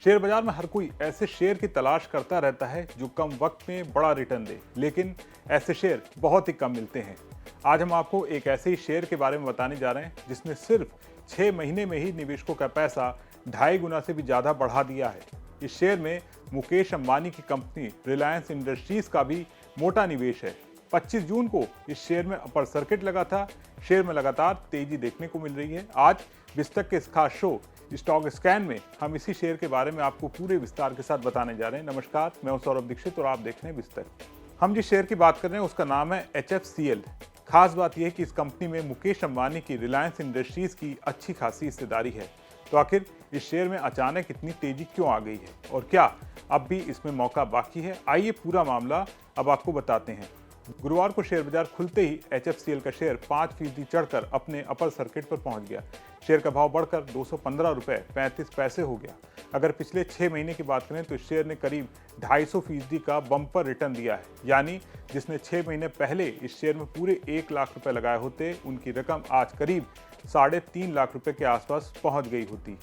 Share बाजार में हर कोई ऐसे शेयर की तलाश करता रहता है जो कम वक्त में बड़ा रिटर्न दे, लेकिन ऐसे शेयर बहुत ही कम मिलते हैं। आज हम आपको एक ऐसे ही शेयर के बारे में बताने जा रहे हैं जिसने सिर्फ 6 महीने में ही निवेशकों का पैसा 2.5 गुना से भी ज्यादा बढ़ा दिया है। इस शेयर में मुकेश अंबानी की कंपनी रिलायंस इंडस्ट्रीज का भी मोटा निवेश है। 25 जून को इस शेयर में अपर सर्किट लगा था। शेयर में लगातार तेजी देखने को मिल रही है। आज बिस्तक के इस खास शो स्टॉक स्कैन में हम इसी शेयर के बारे में आपको पूरे विस्तार के साथ बताने जा रहे हैं। नमस्कार, मैं हूं सौरभ दीक्षित और आप देख रहे हैं बिस्तक। हम जिस शेयर की बात कर रहे हैं उसका नाम है HFCL। खास बात यह है कि इस कंपनी में मुकेश अंबानी की रिलायंस इंडस्ट्रीज की अच्छी खासी हिस्सेदारी है। तो आखिर इस शेयर में अचानक इतनी तेजी क्यों आ गई है और क्या अब भी इसमें मौका बाकी है? आइए पूरा मामला अब आपको बताते हैं। गुरुवार को शेयर बाजार खुलते ही HFCL का शेयर 5% चढ़कर अपने अपर सर्किट पर पहुंच गया। शेयर का भाव बढ़कर 215 रुपए 35 पैसे हो गया। अगर पिछले 6 महीने की बात करें तो इस शेयर ने करीब 250% का बम्पर रिटर्न दिया है। यानी जिसने 6 महीने पहले इस शेयर में पूरे 1 लाख रुपए लगाए होते, उनकी रकम आज करीब 3.5 लाख रुपए के आसपास पहुंच गई होती।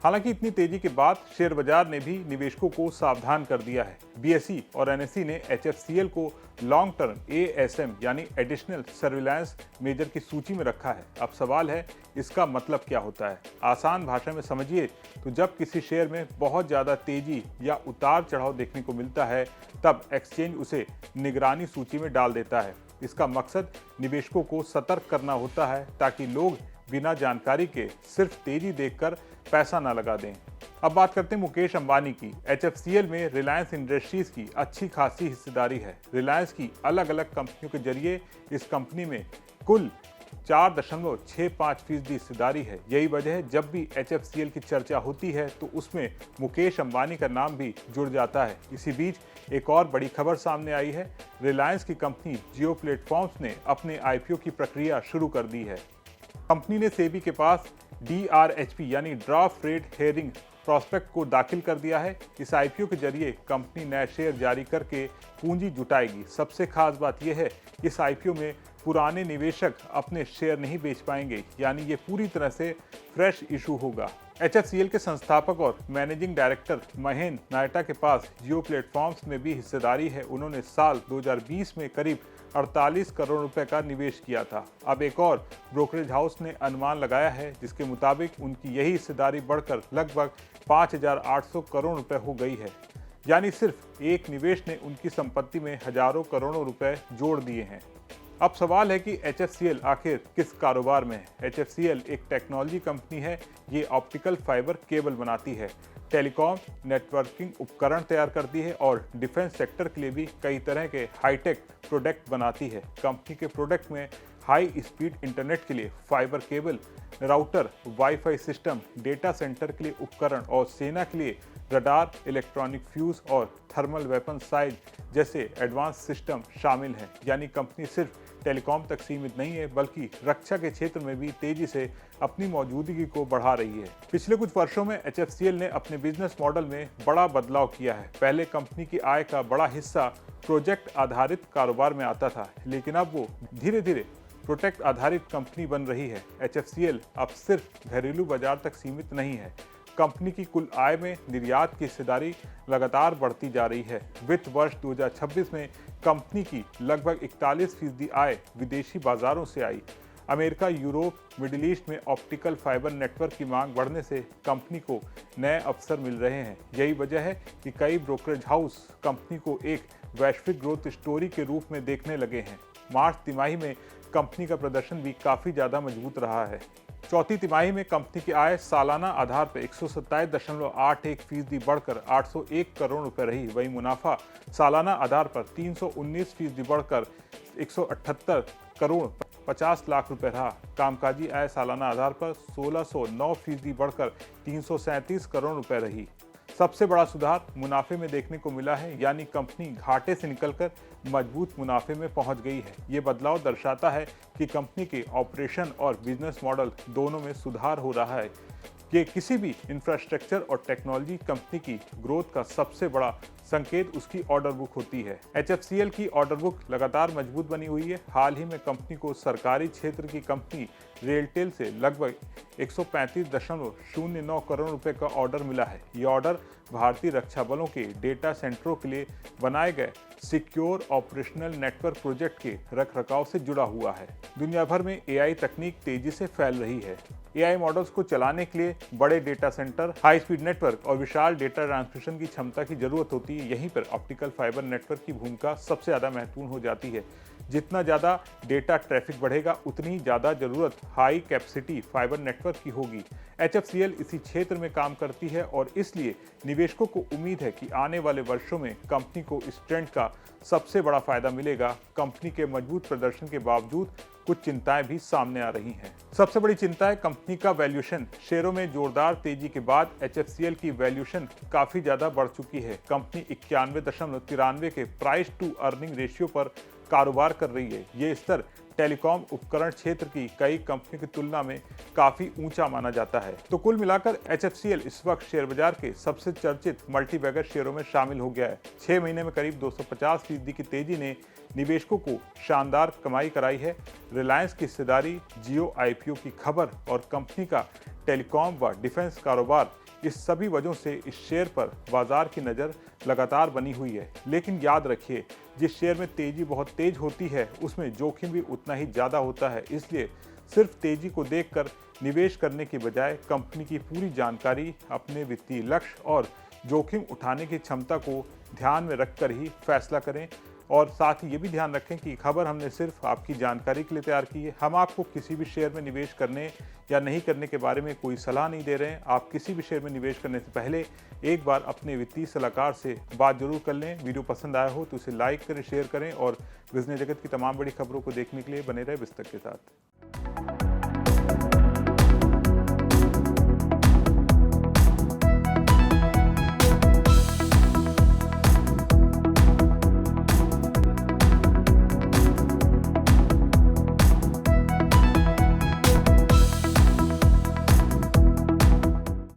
हालांकि इतनी तेजी के बाद शेयर बाजार ने भी निवेशकों को सावधान कर दिया है। BSE और NSE ने HFCL को लॉन्ग टर्म ASM यानी एडिशनल सर्विलांस मेजर की सूची में रखा है। अब सवाल है, इसका मतलब क्या होता है? आसान भाषा में समझिए तो जब किसी शेयर में बहुत ज़्यादा तेजी या उतार चढ़ाव देखने को मिलता है, तब एक्सचेंज उसे निगरानी सूची में डाल देता है। इसका मकसद निवेशकों को सतर्क करना होता है ताकि लोग बिना जानकारी के सिर्फ तेजी देखकर पैसा न लगा दें। अब बात करते हैं मुकेश अंबानी की। HFCL में रिलायंस इंडस्ट्रीज की अच्छी खासी हिस्सेदारी है। रिलायंस की अलग अलग कंपनियों के जरिए इस कंपनी में कुल 4.65% हिस्सेदारी है। यही वजह है जब भी HFCL की चर्चा होती है तो उसमें मुकेश अंबानी का नाम भी जुड़ जाता है। इसी बीच एक और बड़ी खबर सामने आई है। रिलायंस की कंपनी जियो प्लेटफॉर्म्स ने अपने IPO की प्रक्रिया शुरू कर दी है। कंपनी ने सेबी के पास DRHP यानी ड्राफ्ट रेट हेयरिंग प्रॉस्पेक्ट को दाखिल कर दिया है। इस IPO के जरिए कंपनी नए शेयर जारी करके पूंजी जुटाएगी। सबसे खास बात यह है कि इस IPO में पुराने निवेशक अपने शेयर नहीं बेच पाएंगे, यानी ये पूरी तरह से फ्रेश इशू होगा। HFCL के संस्थापक और मैनेजिंग डायरेक्टर महेंद्र नायटा के पास जियो प्लेटफॉर्म्स में भी हिस्सेदारी है। उन्होंने साल 2020 में करीब 48 करोड़ रुपए का निवेश किया था। अब एक और ब्रोकरेज हाउस ने अनुमान लगाया है जिसके मुताबिक उनकी यही हिस्सेदारी बढ़कर लगभग 5,800 करोड़ रुपए हो गई है। यानी सिर्फ एक निवेश ने उनकी संपत्ति में हजारों करोड़ों रुपए जोड़ दिए हैं। अब सवाल है कि HFCL आखिर किस कारोबार में है? HFCL एक टेक्नोलॉजी कंपनी है। ये ऑप्टिकल फाइबर केबल बनाती है, टेलीकॉम नेटवर्किंग उपकरण तैयार करती है और डिफेंस सेक्टर के लिए भी कई तरह के हाईटेक प्रोडक्ट बनाती है। कंपनी के प्रोडक्ट में हाई स्पीड इंटरनेट के लिए fibre cable, router, wifi system, data centre के लिए उपकरण और सेना के लिए रडार, इलेक्ट्रॉनिक फ्यूज और थर्मल वेपन साइज जैसे एडवांस सिस्टम शामिल हैं। यानी कंपनी सिर्फ टेलीकॉम तक सीमित नहीं है बल्कि रक्षा के क्षेत्र में भी तेजी से अपनी मौजूदगी को बढ़ा रही है। पिछले कुछ वर्षों में HFCL ने अपने बिजनेस मॉडल में बड़ा बदलाव किया है। पहले कंपनी की आय का बड़ा हिस्सा प्रोजेक्ट आधारित कारोबार में आता था, लेकिन अब वो धीरे धीरे प्रोडक्ट आधारित कंपनी बन रही है। HFCL अब सिर्फ घरेलू बाजार तक सीमित नहीं है। कंपनी की कुल आय में निर्यात की हिस्सेदारी लगातार बढ़ती जा रही है। वित्त वर्ष 2026 में कंपनी की लगभग 41% आय विदेशी बाजारों से आई। अमेरिका, यूरोप, मिडिल ईस्ट में ऑप्टिकल फाइबर नेटवर्क की मांग बढ़ने से कंपनी को नए अवसर मिल रहे हैं। यही वजह है कि कई ब्रोकरेज हाउस कंपनी को एक वैश्विक ग्रोथ स्टोरी के रूप में देखने लगे हैं। मार्च तिमाही में कंपनी का प्रदर्शन भी काफ़ी ज़्यादा मजबूत रहा है। चौथी तिमाही में कंपनी की आय सालाना आधार पर 127.81% बढ़कर 801 करोड़ रुपए रही। वहीं मुनाफा सालाना आधार पर 319% बढ़कर 178 करोड़ 50 लाख रुपए रहा। कामकाजी आय सालाना आधार पर 1609% बढ़कर 337 करोड़ रुपए रही। सबसे बड़ा सुधार मुनाफे में देखने को मिला है, यानी कंपनी घाटे से निकलकर मजबूत मुनाफे में पहुंच गई है। ये बदलाव दर्शाता है कि कंपनी के ऑपरेशन और बिजनेस मॉडल दोनों में सुधार हो रहा है। ये किसी भी इंफ्रास्ट्रक्चर और टेक्नोलॉजी कंपनी की ग्रोथ का सबसे बड़ा संकेत उसकी ऑर्डर बुक होती है। HFCL की ऑर्डर बुक लगातार मजबूत बनी हुई है। हाल ही में कंपनी को सरकारी क्षेत्र की कंपनी रेलटेल से लगभग 135.09 करोड़ रुपए का ऑर्डर मिला है। यह ऑर्डर भारतीय रक्षा बलों के डेटा सेंटरों के लिए बनाए गए सिक्योर ऑपरेशनल नेटवर्क प्रोजेक्ट के रखरखाव से जुड़ा हुआ है। दुनिया भर में AI तकनीक तेजी से फैल रही है। AI मॉडल्स को चलाने के लिए बड़े data centre, high speed network और विशाल डेटा ट्रांसमिशन की क्षमता की जरूरत होती है। यहीं पर ऑप्टिकल फाइबर नेटवर्क की भूमिका सबसे ज्यादा महत्वपूर्ण हो जाती है। जितना ज्यादा डेटा ट्रैफिक बढ़ेगा, उतनी ज्यादा जरूरत हाई कैपेसिटी फाइबर नेटवर्क की होगी। HFCL इसी क्षेत्र में काम करती है और इसलिए निवेशकों को उम्मीद है कि आने वाले वर्षों में कंपनी को इस ट्रेंड का सबसे बड़ा फायदा मिलेगा। कंपनी के मजबूत प्रदर्शन के बावजूद कुछ चिंताएं भी सामने आ रही हैं। सबसे बड़ी चिंता है कंपनी का वैल्यूएशन। शेयरों में जोरदार तेजी के बाद HFCL की वैल्यूएशन काफी ज्यादा बढ़ चुकी है। कंपनी 91.93 के प्राइस टू अर्निंग रेशियो पर कारोबार कर रही है। ये स्तर टेलीकॉम उपकरण क्षेत्र की कई कंपनियों की तुलना में काफी ऊंचा माना जाता है। तो कुल मिलाकर HFCL इस वक्त शेयर बाजार के सबसे चर्चित मल्टीबैगर शेयरों में शामिल हो गया है। 6 महीने में करीब 250% की तेजी ने निवेशकों को शानदार कमाई कराई है। रिलायंस की हिस्सेदारी, जियो IPO की खबर और कंपनी का टेलीकॉम व डिफेंस कारोबार, इस सभी वजहों से इस शेयर पर बाजार की नज़र लगातार बनी हुई है। लेकिन याद रखिए, जिस शेयर में तेजी बहुत तेज होती है उसमें जोखिम भी उतना ही ज़्यादा होता है। इसलिए सिर्फ तेजी को देखकर निवेश करने की बजाय कंपनी की पूरी जानकारी, अपने वित्तीय लक्ष्य और जोखिम उठाने की क्षमता को ध्यान में रखकर ही फैसला करें। और साथ ही ये भी ध्यान रखें कि खबर हमने सिर्फ आपकी जानकारी के लिए तैयार की है। हम आपको किसी भी शेयर में निवेश करने या नहीं करने के बारे में कोई सलाह नहीं दे रहे हैं। आप किसी भी शेयर में निवेश करने से पहले एक बार अपने वित्तीय सलाहकार से बात जरूर कर लें। वीडियो पसंद आया हो तो इसे लाइक करें, शेयर करें और बिजनेस जगत की तमाम बड़ी खबरों को देखने के लिए बने रहे बिस्तक के साथ।